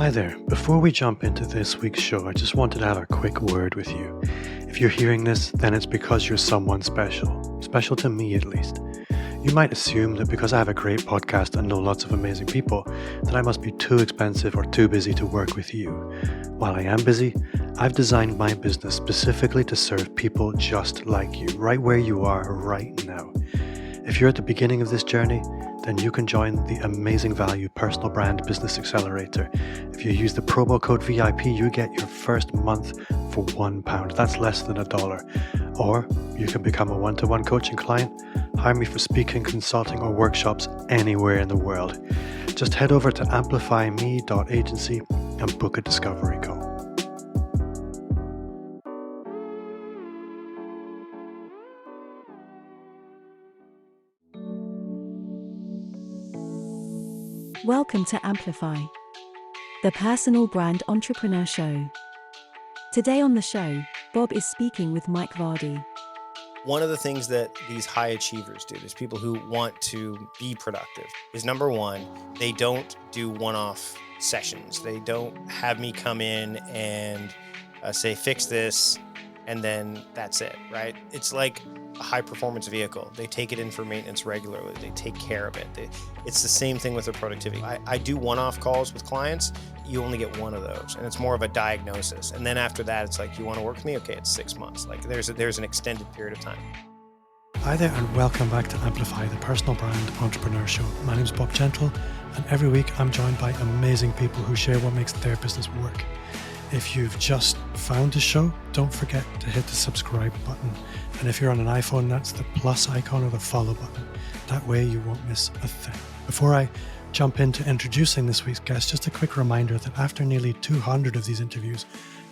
Hi there. Before we jump into this week's show, I just wanted to have a quick word with you. If you're hearing this, then it's because you're someone special to me at least. You might assume that because I have a great podcast and know lots of amazing people, that I must be too expensive or too busy to work with you. While I am busy, I've designed my business specifically to serve people just like you, right where you are right now. If you're at the beginning of this journey, then you can join the amazing value Personal Brand Business Accelerator. If you use the promo code VIP, you get your first month for £1. That's less than $1. Or you can become a one-to-one coaching client, hire me for speaking, consulting, or workshops anywhere in the world. Just head over to amplifyme.agency and book a discovery call. Welcome to Amplify, the personal brand entrepreneur show. Today on the show, Bob is speaking with Mike Vardy. One of the things that these high achievers do, these people who want to be productive, is number one, they don't do one-off sessions. They don't have me come in and say, fix this, and then that's it, right? It's like a high-performance vehicle. They take it in for maintenance regularly. They take care of it. It's the same thing with their productivity. I do one-off calls with clients. You only get one of those, and it's more of a diagnosis. And then after that, it's like, you want to work with me? Okay, it's 6 months. Like there's an extended period of time. Hi there and welcome back to Amplify, the personal brand entrepreneur show. My name is Bob Gentle, and every week I'm joined by amazing people who share what makes their business work. If you've just found the show, don't forget to hit the subscribe button. And if you're on an iPhone, that's the plus icon or the follow button. That way you won't miss a thing. Before I jump into introducing this week's guest, just a quick reminder that after nearly 200 of these interviews,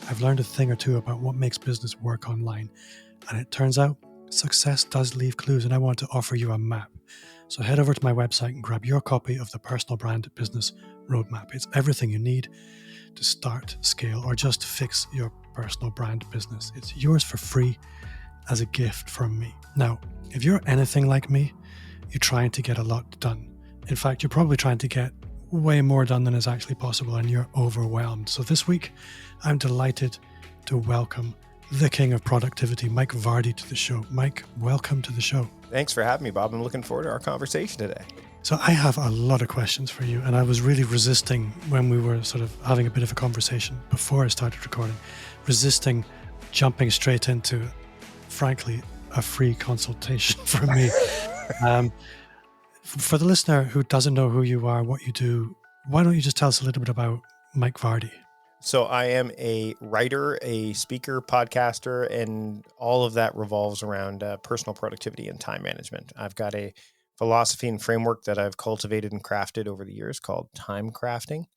I've learned a thing or two about what makes business work online. And it turns out success does leave clues, and I want to offer you a map. So head over to my website and grab your copy of the Personal Brand Business Roadmap. It's everything you need to start, scale, or just fix your personal brand business. It's yours for free as a gift from me. Now, if you're anything like me, you're trying to get a lot done. In fact, you're probably trying to get way more done than is actually possible, and you're overwhelmed. So this week, I'm delighted to welcome the king of productivity, Mike Vardy, to the show. Mike, welcome to the show. Thanks for having me, Bob. I'm looking forward to our conversation today. So I have a lot of questions for you, and I was really resisting when we were sort of having a bit of a conversation before I started recording, resisting jumping straight into, frankly, a free consultation from me. For the listener who doesn't know who you are, what you do, why don't you just tell us a little bit about Mike Vardy? So I am a writer, a speaker, podcaster, and all of that revolves around personal productivity and time management. I've got a philosophy and framework that I've cultivated and crafted over the years called TimeCrafting.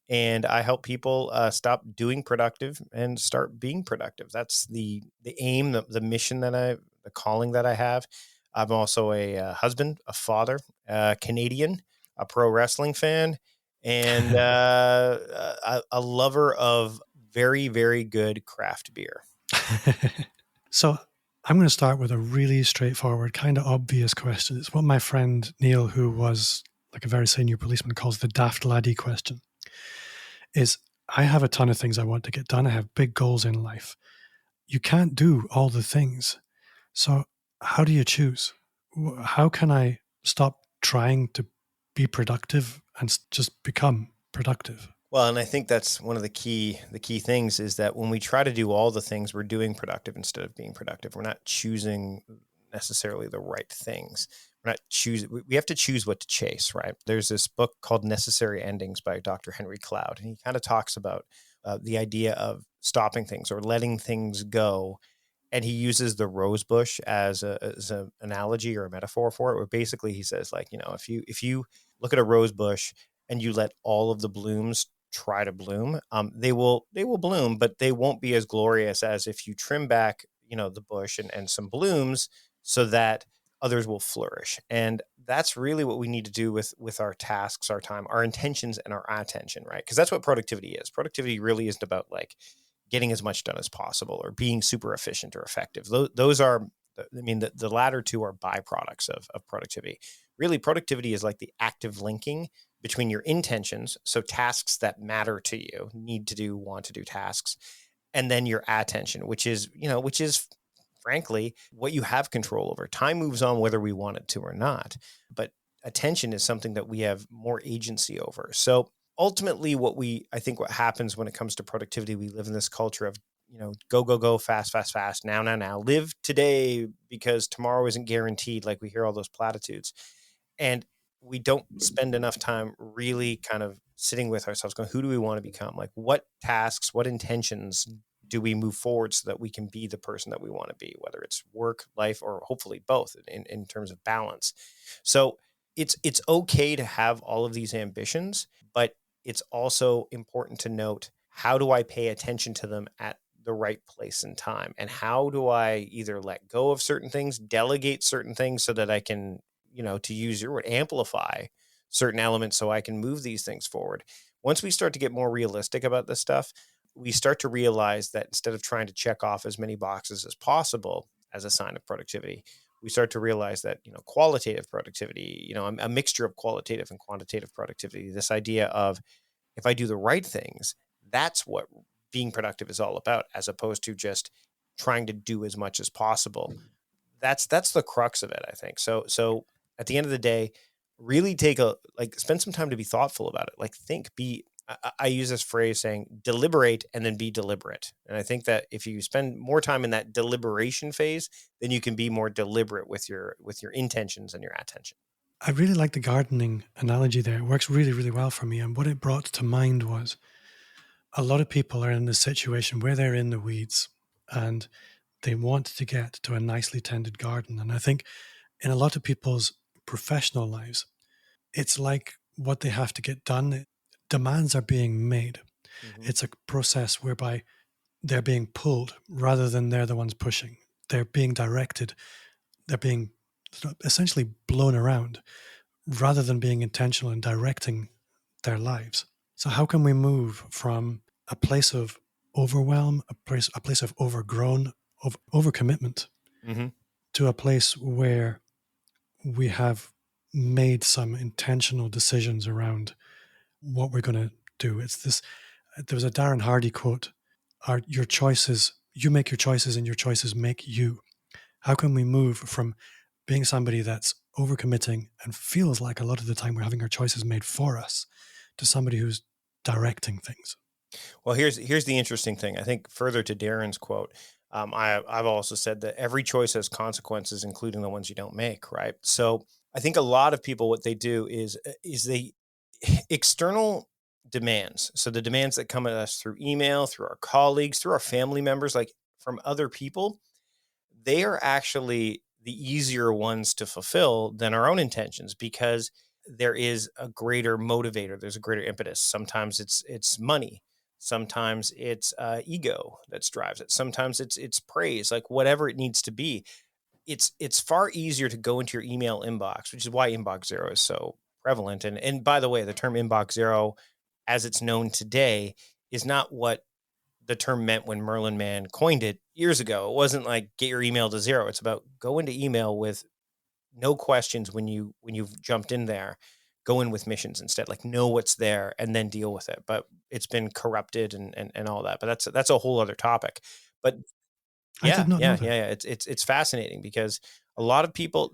And I help people stop doing productive and start being productive. That's the aim, the mission the calling that I have. I'm also a husband, a father, a Canadian, a pro wrestling fan, and a lover of very, very good craft beer. So I'm going to start with a really straightforward, kind of obvious question. It's what my friend Neil, who was like a very senior policeman, calls the daft laddie question. Is I have a ton of things I want to get done. I have big goals in life. You can't do all the things. So how do you choose? How can I stop trying to be productive and just become productive? Well, and I think that's one of the key things is that when we try to do all the things, we're doing productive instead of being productive. We're not choosing necessarily the right things. We have to choose what to chase, right? There's this book called Necessary Endings by Dr. Henry Cloud, and he kind of talks about the idea of stopping things or letting things go. And he uses the rose bush as an analogy or a metaphor for it, where basically he says, like, if you look at a rose bush and you let all of the blooms try to bloom, they will bloom, but they won't be as glorious as if you trim back, the bush and some blooms so that others will flourish. And that's really what we need to do with our tasks, our time, our intentions, and our attention, right? Because that's what productivity is. Productivity really isn't about like getting as much done as possible or being super efficient or effective. Those are, the latter two are byproducts of productivity. Really, productivity is like the active linking between your intentions, so tasks that matter to you, need to do, want to do tasks, and then your attention, which is frankly what you have control over. Time moves on whether we want it to or not, but attention is something that we have more agency over. So ultimately I think what happens when it comes to productivity, we live in this culture of, go, go, go, fast, fast, fast, now, now, now, live today because tomorrow isn't guaranteed. Like we hear all those platitudes, and we don't spend enough time really kind of sitting with ourselves going, who do we want to become? Like what tasks, what intentions do we move forward so that we can be the person that we want to be, whether it's work, life, or hopefully both in terms of balance. So it's okay to have all of these ambitions, but it's also important to note, how do I pay attention to them at the right place and time? And how do I either let go of certain things, delegate certain things so that I can, to use your word, amplify certain elements so I can move these things forward. Once we start to get more realistic about this stuff, we start to realize that instead of trying to check off as many boxes as possible as a sign of productivity, we start to realize that, qualitative productivity, a mixture of qualitative and quantitative productivity, this idea of if I do the right things, that's what being productive is all about, as opposed to just trying to do as much as possible. That's the crux of it, I think. So at the end of the day, really spend some time to be thoughtful about it. Like I use this phrase saying deliberate and then be deliberate. And I think that if you spend more time in that deliberation phase, then you can be more deliberate with your intentions and your attention. I really like the gardening analogy there. It works really, really well for me. And what it brought to mind was a lot of people are in this situation where they're in the weeds and they want to get to a nicely tended garden. And I think in a lot of people's professional lives, it's like what they have to get done. Demands are being made. Mm-hmm. It's a process whereby they're being pulled rather than they're the ones pushing. They're being directed. They're being essentially blown around rather than being intentional in directing their lives. So how can we move from a place of overwhelm, a place of overgrown, of overcommitment, mm-hmm. to a place where we have made some intentional decisions around what we're going to do? There was a Darren Hardy quote, your choices, you make your choices and your choices make you. How can we move from being somebody that's overcommitting and feels like a lot of the time we're having our choices made for us to somebody who's directing things? Well, here's the interesting thing. I think further to Darren's quote, I've also said that every choice has consequences, including the ones you don't make, right? So I think a lot of people, what they do is they external demands. So the demands that come at us through email, through our colleagues, through our family members, like from other people, they are actually the easier ones to fulfill than our own intentions, because there is a greater motivator. There's a greater impetus. Sometimes it's money. Sometimes it's ego that drives it. Sometimes it's praise, like whatever it needs to be. It's far easier to go into your email inbox, which is why inbox zero is so prevalent. And by the way, the term inbox zero, as it's known today, is not what the term meant when Merlin Mann coined it years ago. It wasn't like get your email to zero. It's about go into email with no questions when you've jumped in there. Go in with missions instead, like know what's there and then deal with it. But it's been corrupted and all that. But that's a whole other topic. But yeah. It's fascinating because a lot of people,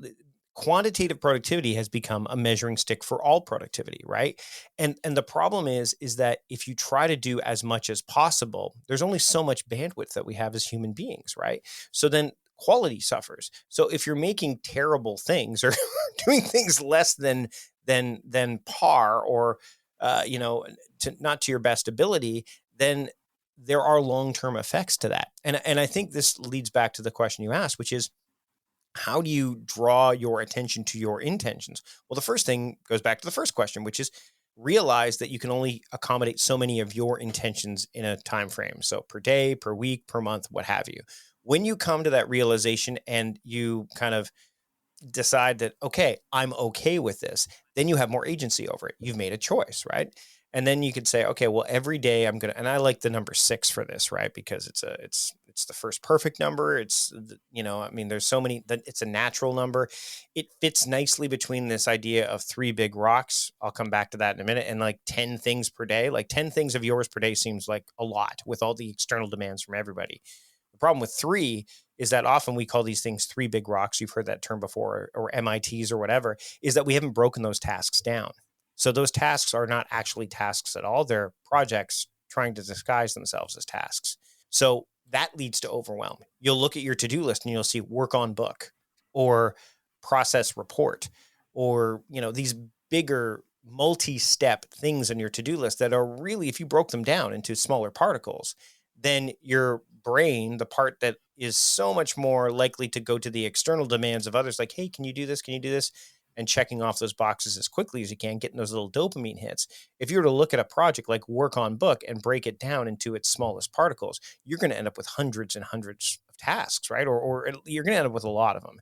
quantitative productivity has become a measuring stick for all productivity, right? And the problem is that if you try to do as much as possible, there's only so much bandwidth that we have as human beings, right? So then quality suffers. So if you're making terrible things or doing things less than par, or not to your best ability, then there are long-term effects to that. And I think this leads back to the question you asked, which is, how do you draw your attention to your intentions? Well, the first thing goes back to the first question, which is realize that you can only accommodate so many of your intentions in a time frame. So per day, per week, per month, what have you. When you come to that realization and you kind of decide that, okay, I'm okay with this, then you have more agency over it. You've made a choice, right? And then you could say, okay, well, every day I'm going to, and I like the number 6 for this, right? Because it's It's the first perfect number. There's so many that it's a natural number. It fits nicely between this idea of 3 big rocks. I'll come back to that in a minute. And like 10 things per day, like 10 things of yours per day seems like a lot with all the external demands from everybody. The problem with 3 is that often we call these things 3 big rocks. You've heard that term before, or MITs or whatever, is that we haven't broken those tasks down. So those tasks are not actually tasks at all. They're projects trying to disguise themselves as tasks. So that leads to overwhelm. You'll look at your to-do list and you'll see work on book or process report or, these bigger multi-step things on your to-do list that are really, if you broke them down into smaller particles, then your brain, the part that is so much more likely to go to the external demands of others, like, hey, can you do this? Can you do this? And checking off those boxes as quickly as you can, getting those little dopamine hits. If you were to look at a project like work on book and break it down into its smallest particles, you're going to end up with hundreds and hundreds of tasks, right? Or you're going to end up with a lot of them.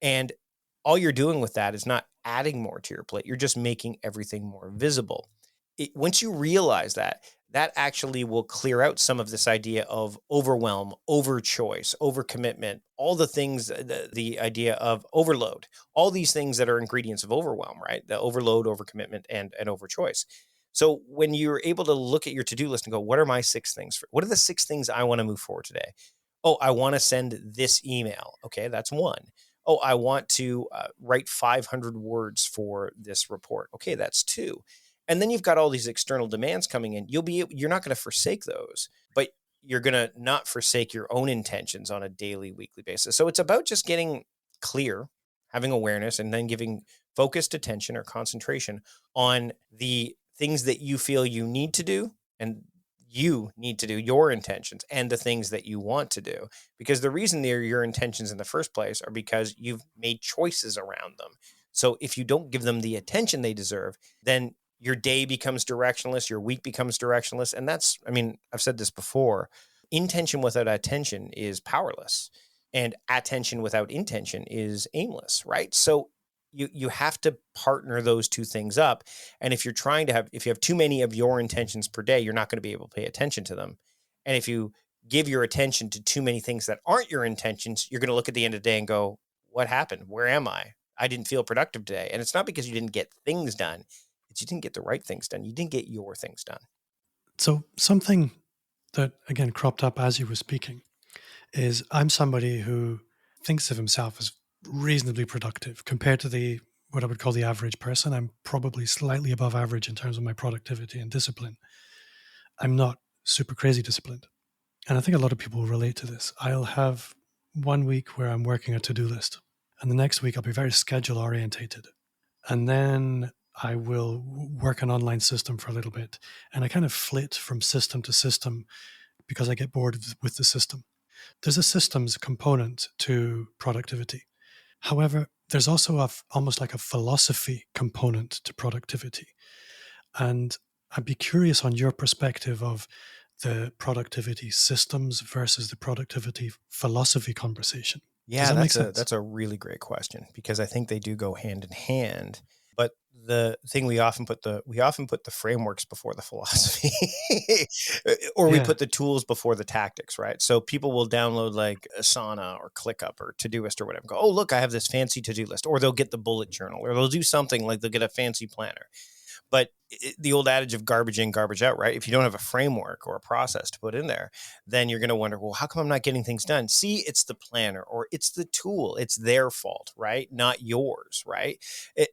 And all you're doing with that is not adding more to your plate. You're just making everything more visible. Once you realize that actually will clear out some of this idea of overwhelm, over choice, over commitment, all the things, the idea of overload, all these things that are ingredients of overwhelm, right? The overload, over commitment, and over choice. So when you're able to look at your to-do list and go, what are my 6 things? What are the 6 things I want to move forward today? Oh, I want to send this email. Okay, that's 1. Oh, I want to write 500 words for this report. Okay, that's 2. And then you've got all these external demands coming in. You're not going to forsake those, but you're going to not forsake your own intentions on a daily, weekly basis. So it's about just getting clear, having awareness, and then giving focused attention or concentration on the things that you feel you need to do, and you need to do, your intentions, and the things that you want to do. Because the reason they're your intentions in the first place are because you've made choices around them. So if you don't give them the attention they deserve, then your day becomes directionless, your week becomes directionless. And I've said this before, intention without attention is powerless, and attention without intention is aimless, right? So you have to partner those 2 things up. And if you have too many of your intentions per day, you're not going to be able to pay attention to them. And if you give your attention to too many things that aren't your intentions, you're going to look at the end of the day and go, what happened? Where am I? I didn't feel productive today. And it's not because you didn't get things done. You didn't get the right things done. You didn't get your things done. So something that, again, cropped up as you were speaking is I'm somebody who thinks of himself as reasonably productive compared to what I would call the average person. I'm probably slightly above average in terms of my productivity and discipline. I'm not super crazy disciplined. And I think a lot of people will relate to this. I'll have 1 week where I'm working a to-do list, and the next week I'll be very schedule orientated. And then I will work an online system for a little bit. And I kind of flit from system to system because I get bored with the system. There's a systems component to productivity. However, there's also almost like a philosophy component to productivity. And I'd be curious on your perspective of the productivity systems versus the productivity philosophy conversation. Does Yeah, that make sense? that's a really great question, because I think they do go hand in hand. But the thing we often put the frameworks before the philosophy, or we Yeah. put the tools before the tactics, right? So people will download like Asana or ClickUp or Todoist or whatever. Go, oh look, I have this fancy to-do list, or they'll get the bullet journal, or they'll do something like they'll get a fancy planner. But the old adage of garbage in, garbage out, right? If you don't have a framework or a process to put in there, then you're going to wonder, well, how come I'm not getting things done? See, it's the planner or it's the tool. It's their fault, right? Not yours, right?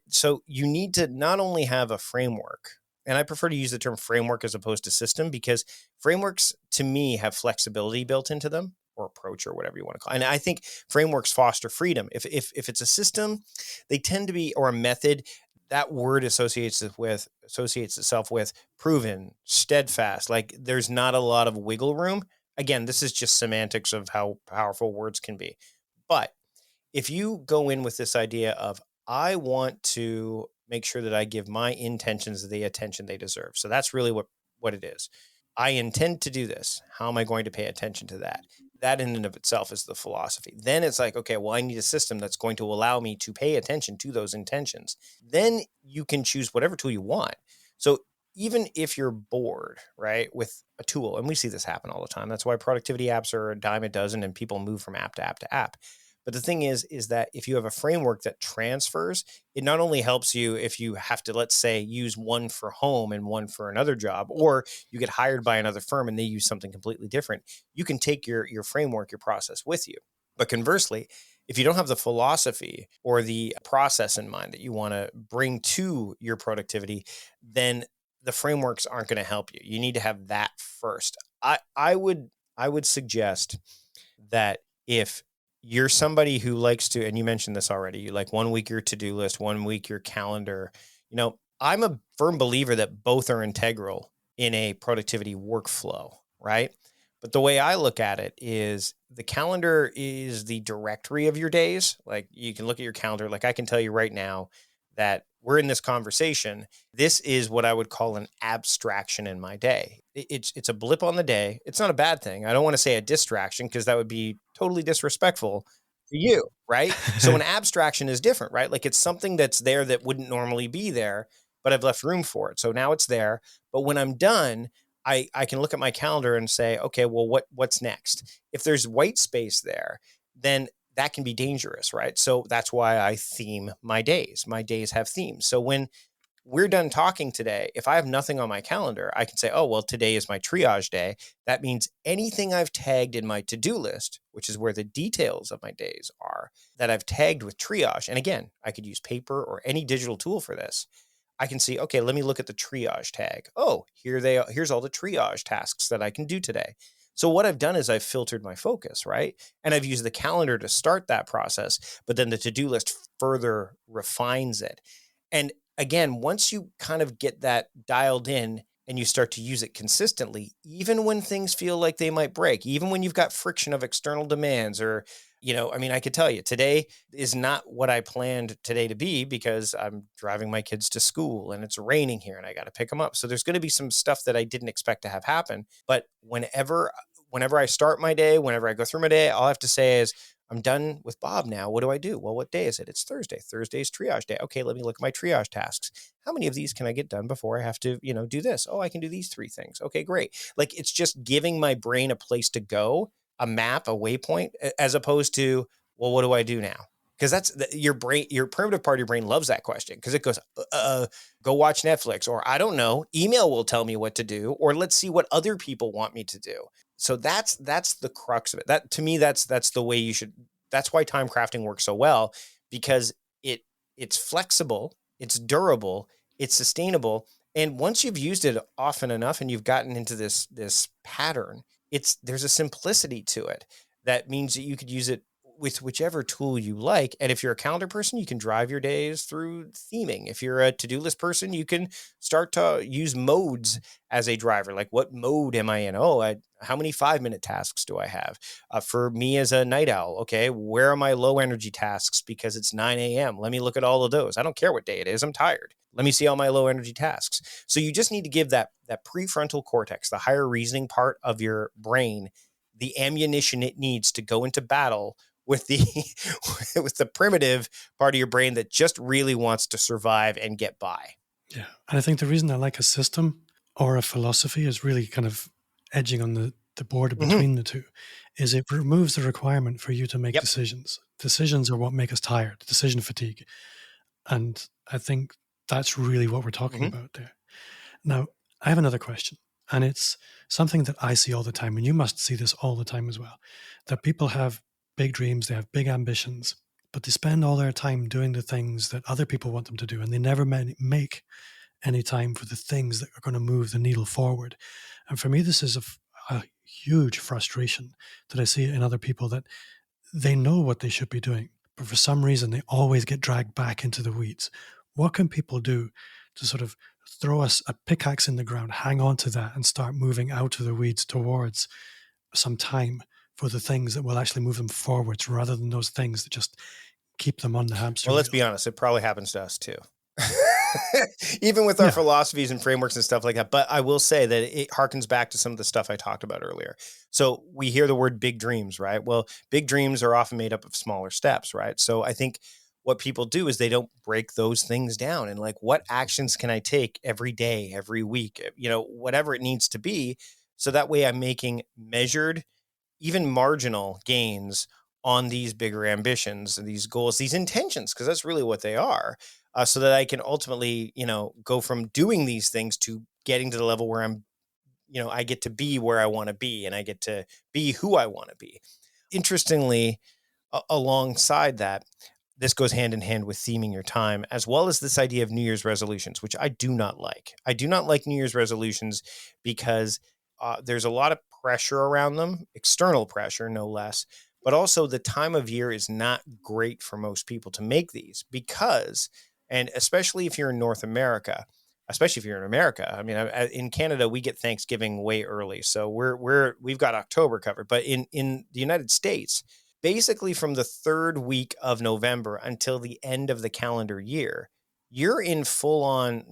So you need to not only have a framework, and I prefer to use the term framework as opposed to system, because frameworks to me have flexibility built into them, or approach, or whatever you want to call it. And I think frameworks foster freedom. If it's a system, they tend to be, or a method, that word associates itself with proven, steadfast. Like there's not a lot of wiggle room. Again, this is just semantics of how powerful words can be. But if you go in with this idea of, I want to make sure that I give my intentions the attention they deserve. So that's really what it is. I intend to do this. How am I going to pay attention to that? That in and of itself is the philosophy. Then it's like, okay, well, I need a system that's going to allow me to pay attention to those intentions. Then you can choose whatever tool you want. So even if you're bored, right, with a tool, and we see this happen all the time. That's why productivity apps are a dime a dozen and people move from app to app to app. But the thing is that if you have a framework that transfers, it not only helps you if you have to, let's say, use one for home and one for another job, or you get hired by another firm and they use something completely different. You can take your framework, your process with you. But conversely, if you don't have the philosophy or the process in mind that you want to bring to your productivity, then the frameworks aren't going to help you. You need to have that first. I would suggest that if you're somebody who likes to, and you mentioned this already, you like 1 week your to-do list, 1 week your calendar, I'm a firm believer that both are integral in a productivity workflow, right? But the way I look at it is the calendar is the directory of your days. Like you can look at your calendar. Like I can tell you right now that we're in this conversation. This is what I would call an abstraction in my day. It's a blip on the day. It's not a bad thing. I don't want to say a distraction because that would be totally disrespectful to you, right? So an abstraction is different, right? Like it's something that's there that wouldn't normally be there, but I've left room for it. So now it's there. But when I'm done, I can look at my calendar and say, okay, well, what's next? If there's white space there, then that can be dangerous, right? So that's why I theme my days. My days have themes. So when we're done talking today, if I have nothing on my calendar, I can say, oh, well, today is my triage day. That means anything I've tagged in my to-do list, which is where the details of my days are, that I've tagged with triage. And again, I could use paper or any digital tool for this. I can see, okay, let me look at the triage tag. Oh, here's all the triage tasks that I can do today. So what I've done is I've filtered my focus, right? And I've used the calendar to start that process, but then the to-do list further refines it. And again, once you kind of get that dialed in and you start to use it consistently, even when things feel like they might break, even when you've got friction of external demands or, I could tell you today is not what I planned today to be because I'm driving my kids to school and it's raining here and I got to pick them up. So there's going to be some stuff that I didn't expect to have happen. But whenever I start my day, whenever I go through my day, all I have to say is, I'm done with Bob now. What do I do? Well, what day is it? It's Thursday. Thursday's triage day. Okay, let me look at my triage tasks. How many of these can I get done before I have to, do this? Oh, I can do these 3 things. Okay, great. Like it's just giving my brain a place to go, a map, a waypoint, as opposed to, well, what do I do now? Because that's your brain, your primitive part of your brain loves that question because it goes, go watch Netflix, or I don't know, email will tell me what to do, or let's see what other people want me to do. So that's the crux of it. That to me, that's the way you should. That's why time crafting works so well, because it's flexible, it's durable, it's sustainable, and once you've used it often enough and you've gotten into this pattern, there's a simplicity to it that means that you could use it with whichever tool you like. And if you're a calendar person, you can drive your days through theming. If you're a to-do list person, you can start to use modes as a driver. Like what mode am I in? How many 5-minute tasks do I have? For me as a night owl, okay, where are my low energy tasks? Because it's 9 a.m. Let me look at all of those. I don't care what day it is. I'm tired. Let me see all my low energy tasks. So you just need to give that prefrontal cortex, the higher reasoning part of your brain, the ammunition it needs to go into battle with the primitive part of your brain that just really wants to survive and get by. Yeah. And I think the reason I like a system or a philosophy is really kind of edging on the border between the two, is it removes the requirement for you to make decisions. Decisions are what make us tired, decision fatigue. And I think that's really what we're talking about there. Now, I have another question, and it's something that I see all the time, and you must see this all the time as well, that people have big dreams, they have big ambitions, but they spend all their time doing the things that other people want them to do, and they never make any time for the things that are going to move the needle forward. And for me, this is a huge frustration that I see in other people, that they know what they should be doing, but for some reason, they always get dragged back into the weeds. What can people do to sort of throw us a pickaxe in the ground, hang on to that, and start moving out of the weeds towards some time for the things that will actually move them forwards, rather than those things that just keep them on the hamster Well, let's wheel? be honest, it probably happens to us too. Even with our philosophies and frameworks and stuff like that. But I will say that it harkens back to some of the stuff I talked about earlier. So we hear the word big dreams, right? Well, big dreams are often made up of smaller steps, right? So I think what people do is they don't break those things down and like, what actions can I take every day, every week, whatever it needs to be. So that way I'm making measured, even marginal gains on these bigger ambitions and these goals, these intentions, because that's really what they are. So that I can ultimately, go from doing these things to getting to the level where I get to be where I want to be and I get to be who I want to be. Interestingly, alongside that, this goes hand in hand with theming your time, as well as this idea of New Year's resolutions, which I do not like. I do not like New Year's resolutions because there's a lot of pressure around them, external pressure, no less. But also the time of year is not great for most people to make these because, and especially if you're in North America, especially if you're in America. I mean, in Canada, we get Thanksgiving way early. So we've got October covered. But in the United States, basically from the third week of November until the end of the calendar year, you're in full on,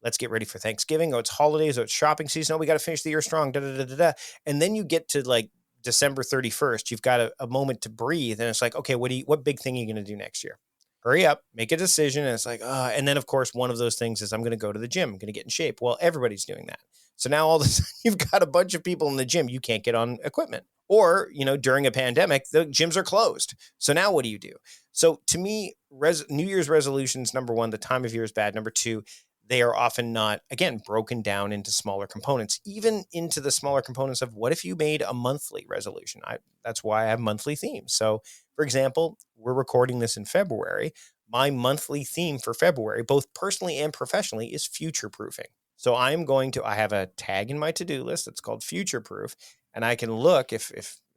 let's get ready for Thanksgiving. Oh, it's holidays. Oh, it's shopping season. Oh, we got to finish the year strong. Da, da, da, da, da. And then you get to like December 31st. You've got a moment to breathe. And it's like, okay, what big thing are you going to do next year? Hurry up, make a decision. And it's like, and then of course, one of those things is I'm going to go to the gym. I'm going to get in shape. Well, everybody's doing that. So now all of a sudden you've got a bunch of people in the gym. You can't get on equipment. Or, during a pandemic, the gyms are closed. So now what do you do? So to me, New Year's resolutions, number one, the time of year is bad. Number two, they are often not, again, broken down into smaller components, even into the smaller components of what if you made a monthly resolution? That's why I have monthly themes. So for example, we're recording this in February. My monthly theme for February, both personally and professionally, is future proofing. So I have a tag in my to-do list that's called future proof. And I can look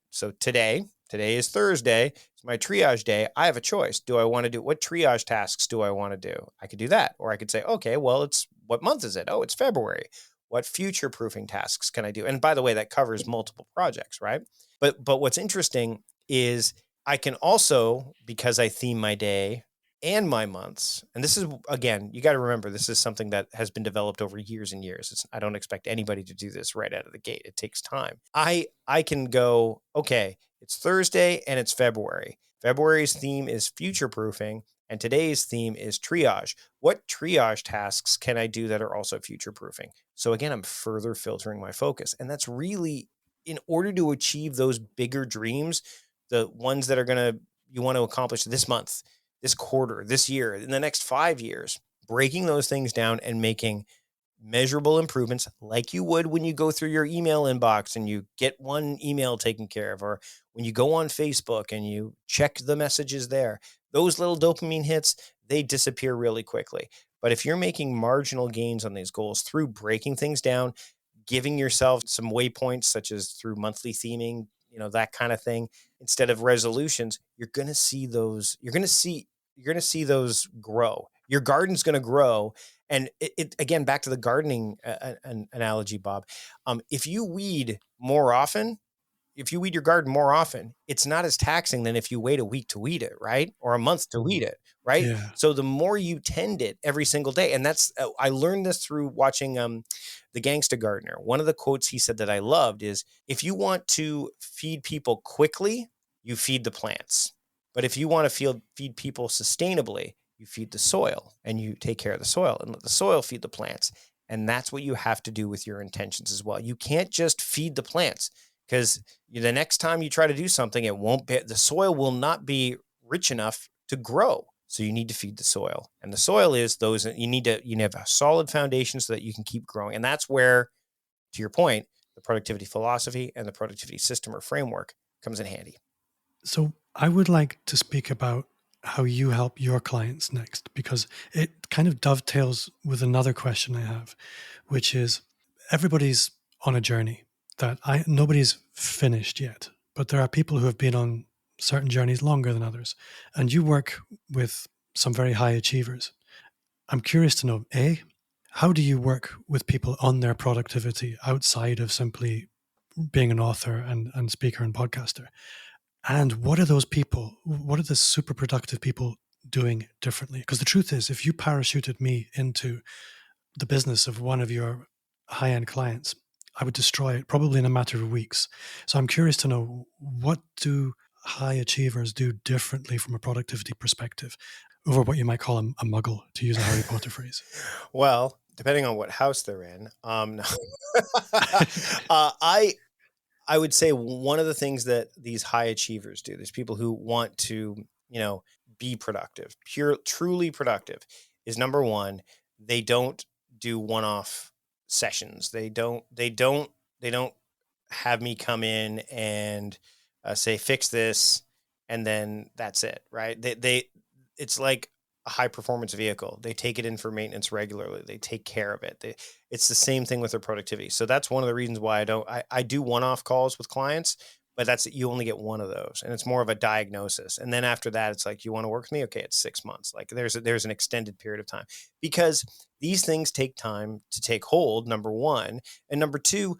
so today is Thursday. It's my triage day. I have a choice. What triage tasks do I want to do? I could do that. Or I could say, okay, well, what month is it? Oh, it's February. What future proofing tasks can I do? And by the way, that covers multiple projects, right? But what's interesting is I can also, because I theme my day and my months, and this is, again, you got to remember, this is something that has been developed over years and years. I don't expect anybody to do this right out of the gate. It takes time. I can go, okay, it's Thursday and it's February. February's theme is future proofing and today's theme is triage. What triage tasks can I do that are also future proofing? So again, I'm further filtering my focus. And that's really, in order to achieve those bigger dreams, the ones that you want to accomplish this month, this quarter, this year, in the next 5 years, breaking those things down and making measurable improvements like you would when you go through your email inbox and you get one email taken care of, or when you go on Facebook and you check the messages there. Those little dopamine hits, they disappear really quickly. But if you're making marginal gains on these goals through breaking things down, giving yourself some waypoints, such as through monthly theming, that kind of thing, instead of resolutions, you're going to see those grow. Your garden's going to grow. And it again, back to the gardening analogy, Bob, if you weed your garden more often, it's not as taxing than if you wait a week to weed it, right? Or a month to weed it, right? Yeah. So the more you tend it every single day, and that's, I learned this through watching The Gangsta Gardener. One of the quotes he said that I loved is, if you want to feed people quickly, you feed the plants. But if you want to feed people sustainably, you feed the soil and you take care of the soil and let the soil feed the plants. And that's what you have to do with your intentions as well. You can't just feed the plants, because the next time you try to do something, the soil will not be rich enough to grow. So you need to feed the soil, and the soil is you need to have a solid foundation so that you can keep growing. And that's where, to your point, the productivity philosophy and the productivity system or framework comes in handy. So I would like to speak about how you help your clients next, because it kind of dovetails with another question I have, which is, everybody's on a journey that nobody's finished yet, but there are people who have been on certain journeys longer than others. And you work with some very high achievers. I'm curious to know, how do you work with people on their productivity outside of simply being an author and speaker and podcaster? And what are the super productive people doing differently? Because the truth is, if you parachuted me into the business of one of your high-end clients, I would destroy it probably in a matter of weeks. So I'm curious to know, high achievers do differently from a productivity perspective over what you might call a muggle, to use a Harry Potter phrase? Well, depending on what house they're in. No. I would say one of the things that these high achievers do, there's people who want to, be productive, truly productive, is number one, they don't do one-off sessions. They don't have me come in and say, fix this, and then that's it, right? It's like a high performance vehicle. They take it in for maintenance regularly. They take care of it. It's the same thing with their productivity. So that's one of the reasons why I do one-off calls with clients, but you only get one of those, and it's more of a diagnosis. And then after that, it's like, you want to work with me? Okay, it's 6 months. Like there's an extended period of time, because these things take time to take hold, number one. And number two,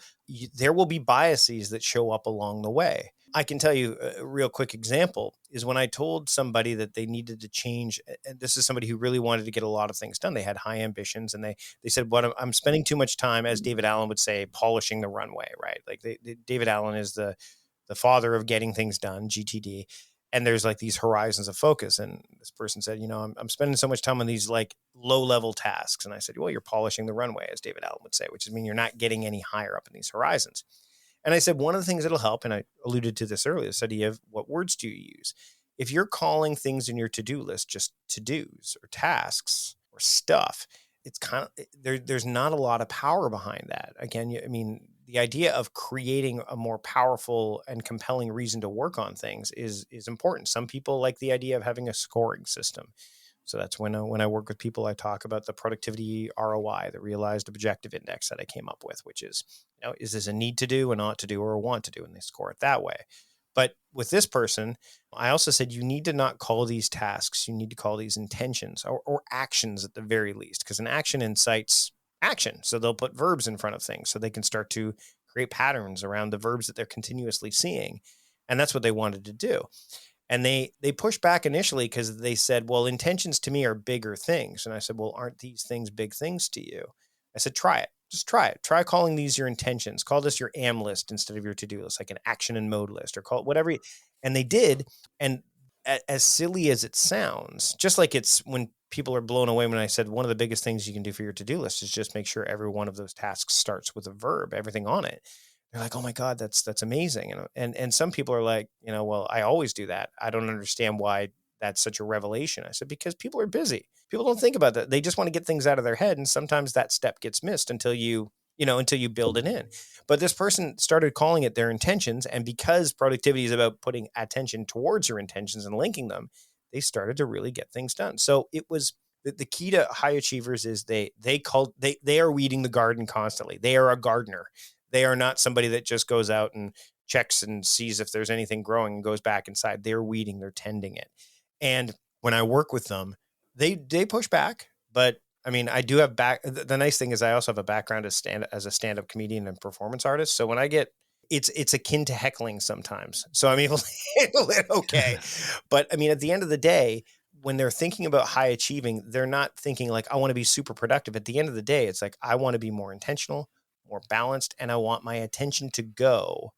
there will be biases that show up along the way. I can tell you a real quick example is when I told somebody that they needed to change. And this is somebody who really wanted to get a lot of things done. They had high ambitions, and they said, "What I'm spending too much time," as David Allen would say, polishing the runway, right? Like David Allen is the father of getting things done, GTD. And there's like these horizons of focus. And this person said, I'm spending so much time on these like low level tasks. And I said, well, you're polishing the runway, as David Allen would say, which is mean you're not getting any higher up in these horizons. And I said, one of the things that'll help, and I alluded to this earlier, this idea of what words do you use? If you're calling things in your to-do list just to-dos or tasks or stuff, it's kind of, there's not a lot of power behind that. Again, the idea of creating a more powerful and compelling reason to work on things is important. Some people like the idea of having a scoring system. So that's when I work with people, I talk about the productivity ROI, the realized objective index that I came up with, which is, is this a need to do, an ought to do, or a want to do? And they score it that way. But with this person, I also said, you need to not call these tasks. You need to call these intentions or actions at the very least, because an action incites action. So they'll put verbs in front of things so they can start to create patterns around the verbs that they're continuously seeing. And that's what they wanted to do. And they pushed back initially because they said, well, intentions to me are bigger things. And I said, well, aren't these things big things to you? I said, try it. Just try it. Try calling these your intentions. Call this your AM list instead of your to-do list, like an action and mode list, or call it whatever. And they did. And as silly as it sounds, just like it's when people are blown away when I said one of the biggest things you can do for your to-do list is just make sure every one of those tasks starts with a verb, everything on it. They're like, oh my God, that's amazing. And some people are like, well, I always do that. I don't understand why that's such a revelation. I said, because people are busy. People don't think about that. They just want to get things out of their head. And sometimes that step gets missed until you build it in. But this person started calling it their intentions. And because productivity is about putting attention towards your intentions and linking them, they started to really get things done. So it was the key to high achievers is they are weeding the garden constantly. They are a gardener. They are not somebody that just goes out and checks and sees if there's anything growing and goes back inside. They're weeding, they're tending it. And when I work with them, they push back, but I do have the nice thing is I also have a background as a stand-up comedian and performance artist. So when I get, it's akin to heckling sometimes. So I'm able to handle it okay. But at the end of the day, when they're thinking about high achieving, they're not thinking like, I want to be super productive. At the end of the day, it's like, I want to be more intentional, more balanced, and I want my attention to go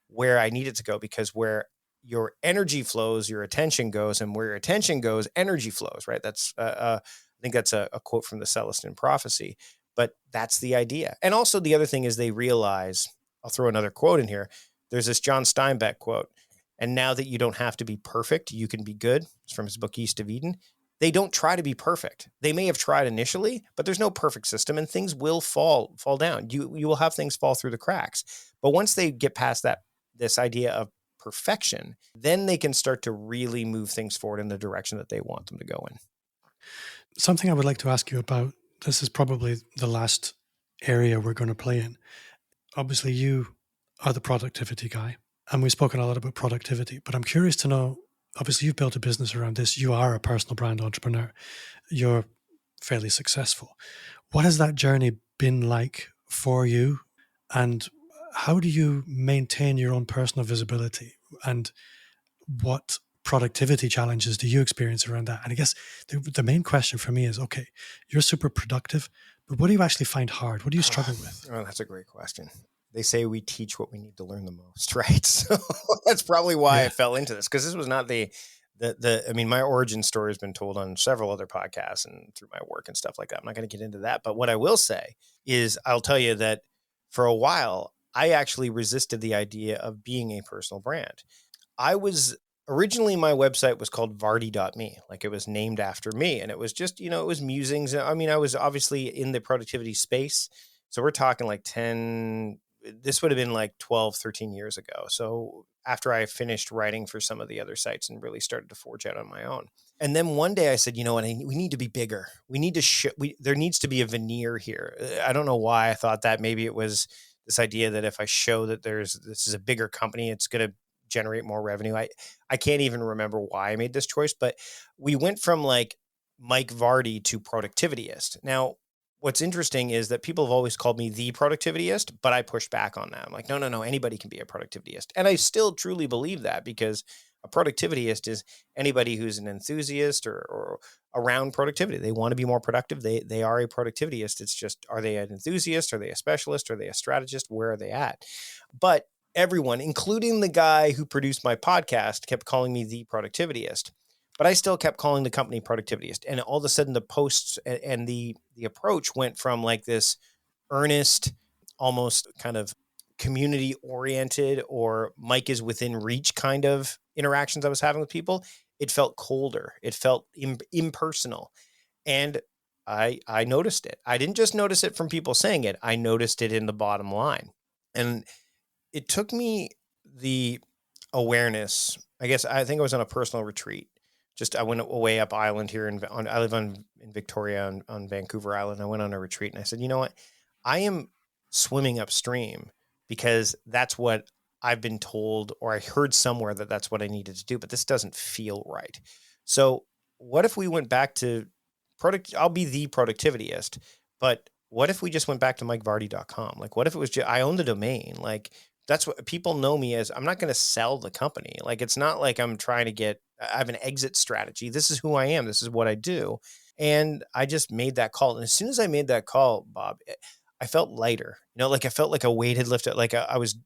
where I need it to go, because where your energy flows, your attention goes, and where your attention goes, energy flows, right? That's I think that's a quote from the Celestine Prophecy, but that's the idea. And also the other thing is they realize, I'll throw another quote in here. There's this John Steinbeck quote, and now that you don't have to be perfect, you can be good. It's from his book, East of Eden. They don't try to be perfect. They may have tried initially, but there's no perfect system, and things will fall down. You will have things fall through the cracks. But once they get past this idea of perfection, then they can start to really move things forward in the direction that they want them to go in. Something I would like to ask you about, this is probably the last area we're going to play in. Obviously, you are the productivity guy, and we've spoken a lot about productivity, but I'm curious to know, obviously you've built a business around this. You are a personal brand entrepreneur. You're fairly successful. What has that journey been like for you? And how do you maintain your own personal visibility? And what productivity challenges do you experience around that? And I guess the main question for me is, okay, you're super productive, but what do you actually find hard? What do you struggle with? Oh, that's a great question. they say we teach what we need to learn the most, right? So that's probably why I fell into this, because this was not I mean, my origin story has been told on several other podcasts and through my work and stuff like that. I'm not going to get into that. But what I will say is I'll tell you that for a while, I actually resisted the idea of being a personal brand. Originally, my website was called Vardy.me, like it was named after me. And it was just, it was musings. I mean, I was obviously in the productivity space. So we're talking like this would have been like 12, 13 years ago. So after I finished writing for some of the other sites and really started to forge out on my own. And then one day I said, you know what, we need to be bigger. We need to there needs to be a veneer here. I don't know why I thought that. Maybe it was this idea that if I show that this is a bigger company, it's going to generate more revenue. I can't even remember why I made this choice, but we went from like Mike Vardy to Productivityist. Now, what's interesting is that people have always called me the Productivityist, but I pushed back on that. I'm like, no, anybody can be a Productivityist. And I still truly believe that, because a Productivityist is anybody who's an enthusiast or around productivity. They want to be more productive. They are a Productivityist. It's just, are they an enthusiast? Are they a specialist? Are they a strategist? Where are they at? But everyone, including the guy who produced my podcast, kept calling me the Productivityist. But I still kept calling the company Productivityist. And all of a sudden the posts and the approach went from like this earnest, almost kind of community oriented, or Mike is within reach kind of interactions I was having with people. It felt colder. It felt impersonal. And I noticed it. I didn't just notice it from people saying it. I noticed it in the bottom line. And it took me the awareness. I think I was on a personal retreat. I went away up island here I live in Victoria on Vancouver Island. I went on a retreat and I said, you know what? I am swimming upstream because that's what I've been told, or I heard somewhere that that's what I needed to do, but this doesn't feel right. So what if we went back to I'll be the Productivityist, but what if we just went back to MikeVardy.com? Like, what if it was I own the domain? Like, that's what people know me as. I'm not going to sell the company. Like, it's not like I'm trying to I have an exit strategy. This is who I am. This is what I do. And I just made that call. And as soon as I made that call, Bob, I felt lighter, like I felt like a weight had lifted, like I was,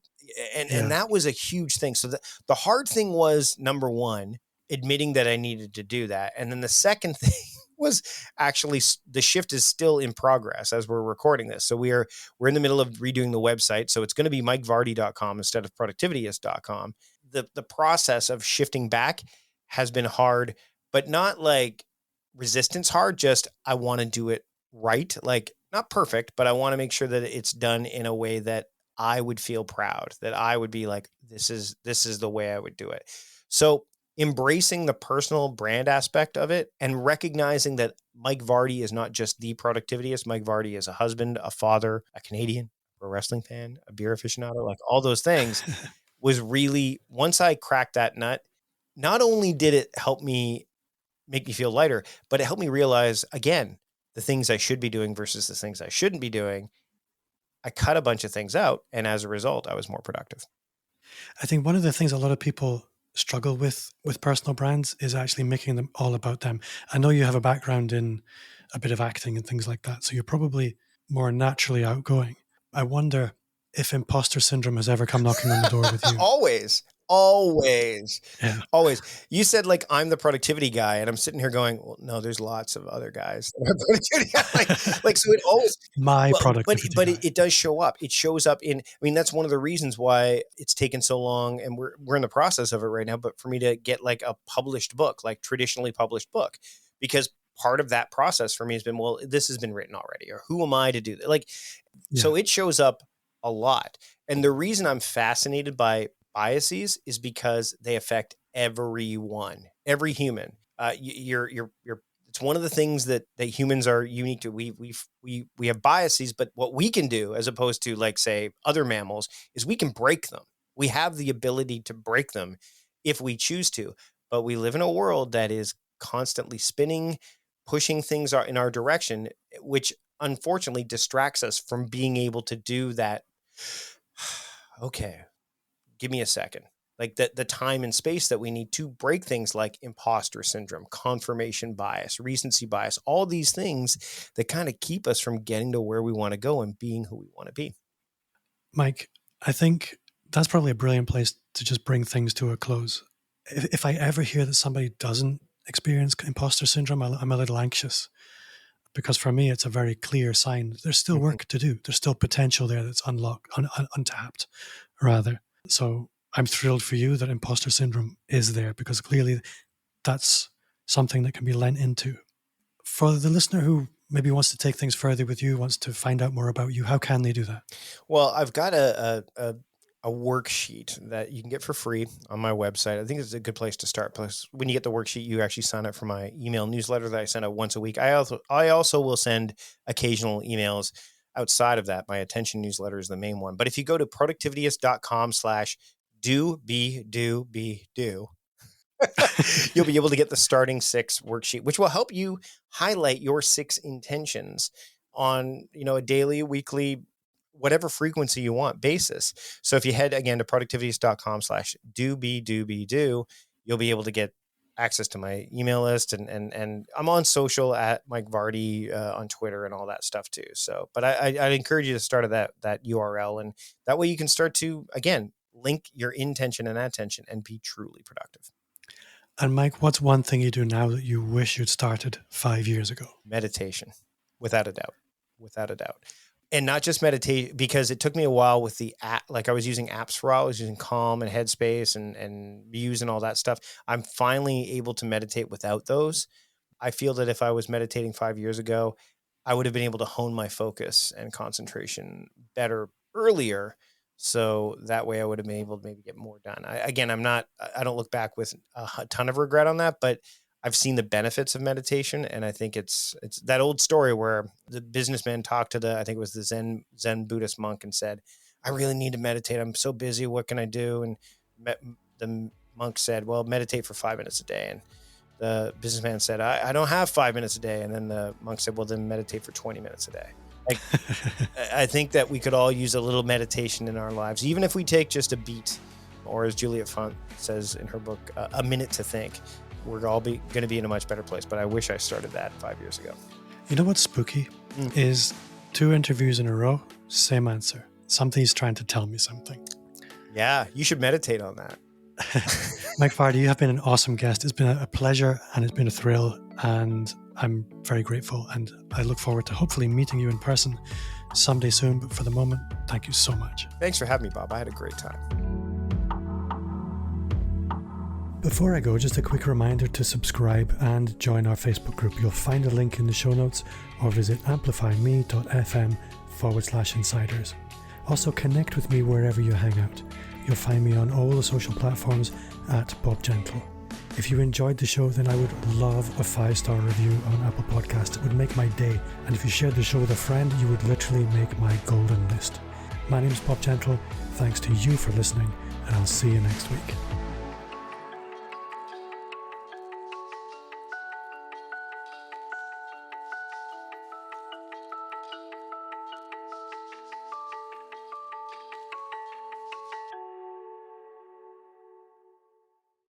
and that was a huge thing. So the hard thing was, number one, admitting that I needed to do that. And then the second thing was actually the shift is still in progress as we're recording this. So we're in the middle of redoing the website. So it's going to be MikeVardy.com instead of Productivityist.com. The process of shifting back has been hard, but not like resistance hard. Just, I want to do it right. Like, not perfect, but I want to make sure that it's done in a way that I would feel proud, that I would be like, this is the way I would do it. So embracing the personal brand aspect of it and recognizing that Mike Vardy is not just the Productivityist. Mike Vardy is a husband, a father, a Canadian, a wrestling fan, a beer aficionado, like all those things was really, once I cracked that nut, not only did it help me make me feel lighter, but it helped me realize, again, the things I should be doing versus the things I shouldn't be doing. I cut a bunch of things out. And as a result, I was more productive. I think one of the things a lot of people struggle with personal brands is actually making them all about them. I know you have a background in a bit of acting and things like that, so you're probably more naturally outgoing. I wonder if imposter syndrome has ever come knocking on the door with you. Always. You said, like, I'm the productivity guy, and I'm sitting here going, well, no, there's lots of other guys that are productivity. like, so it always productivity but it does show up. It shows up that's one of the reasons why it's taken so long, and we're in the process of it right now, but for me to get like a published book, like traditionally published book, because part of that process for me has been, well, this has been written already, or who am I to do that? So it shows up a lot. And the reason I'm fascinated by biases is because they affect everyone, every human. It's one of the things that humans are unique to. We have biases, but what we can do, as opposed to, like, say, other mammals, is we can break them. We have the ability to break them if we choose to. But we live in a world that is constantly spinning, pushing things in our direction, which unfortunately distracts us from being able to do that. Okay, give me a second. Like the time and space that we need to break things like imposter syndrome, confirmation bias, recency bias, all these things that kind of keep us from getting to where we want to go and being who we want to be. Mike, I think that's probably a brilliant place to just bring things to a close. If I ever hear that somebody doesn't experience imposter syndrome, I'm a little anxious, because for me, it's a very clear sign there's still work to do. There's still potential there that's untapped, rather. So I'm thrilled for you that imposter syndrome is there, because clearly that's something that can be lent into. For the listener who maybe wants to take things further with you, wants to find out more about you, how can they do that? Well, I've got a worksheet that you can get for free on my website. I think it's a good place to start. Plus, when you get the worksheet, you actually sign up for my email newsletter that I send out once a week. I also will send occasional emails outside of that. My attention newsletter is the main one. But if you go to productivityist.com/do, you'll be able to get the starting 6 worksheet, which will help you highlight your 6 intentions on, a daily, weekly, whatever frequency you want basis. So if you head again to productivityist.com/do, you'll be able to get access to my email list, and I'm on social at Mike Vardy on Twitter and all that stuff too. So, but I'd encourage you to start at that URL, and that way you can start to, again, link your intention and attention and be truly productive. And Mike, what's one thing you do now that you wish you'd started 5 years ago? Meditation, without a doubt. And not just meditate, because it took me a while with the app. Like, I was using apps for a while. I was using Calm and Headspace and Muse and all that stuff. I'm finally able to meditate without those. I feel that if I was meditating 5 years ago, I would have been able to hone my focus and concentration better earlier. So that way I would have been able to maybe get more done. I don't look back with a ton of regret on that, but I've seen the benefits of meditation. And I think it's that old story where the businessman talked to I think it was the Zen Buddhist monk, and said, "I really need to meditate. I'm so busy. What can I do?" And the monk said, "Well, meditate for 5 minutes a day." And the businessman said, I don't have 5 minutes a day. And then the monk said, "Well, then meditate for 20 minutes a day." Like, I think that we could all use a little meditation in our lives, even if we take just a beat, or as Juliet Font says in her book, a minute to think. We're all going to be in a much better place. But I wish I started that 5 years ago. You know what's spooky? Is 2 interviews in a row, same answer. Somebody's trying to tell me something. Yeah, you should meditate on that. Mike Vardy, you have been an awesome guest. It's been a pleasure, and it's been a thrill, and I'm very grateful, and I look forward to hopefully meeting you in person someday soon. But for the moment, thank you so much. Thanks for having me, Bob. I had a great time. Before I go, just a quick reminder to subscribe and join our Facebook group. You'll find a link in the show notes, or visit amplifyme.fm/insiders. Also, connect with me wherever you hang out. You'll find me on all the social platforms at Bob Gentle. If you enjoyed the show, then I would love a 5-star review on Apple Podcasts. It would make my day. And if you shared the show with a friend, you would literally make my golden list. My name is Bob Gentle. Thanks to you for listening, and I'll see you next week.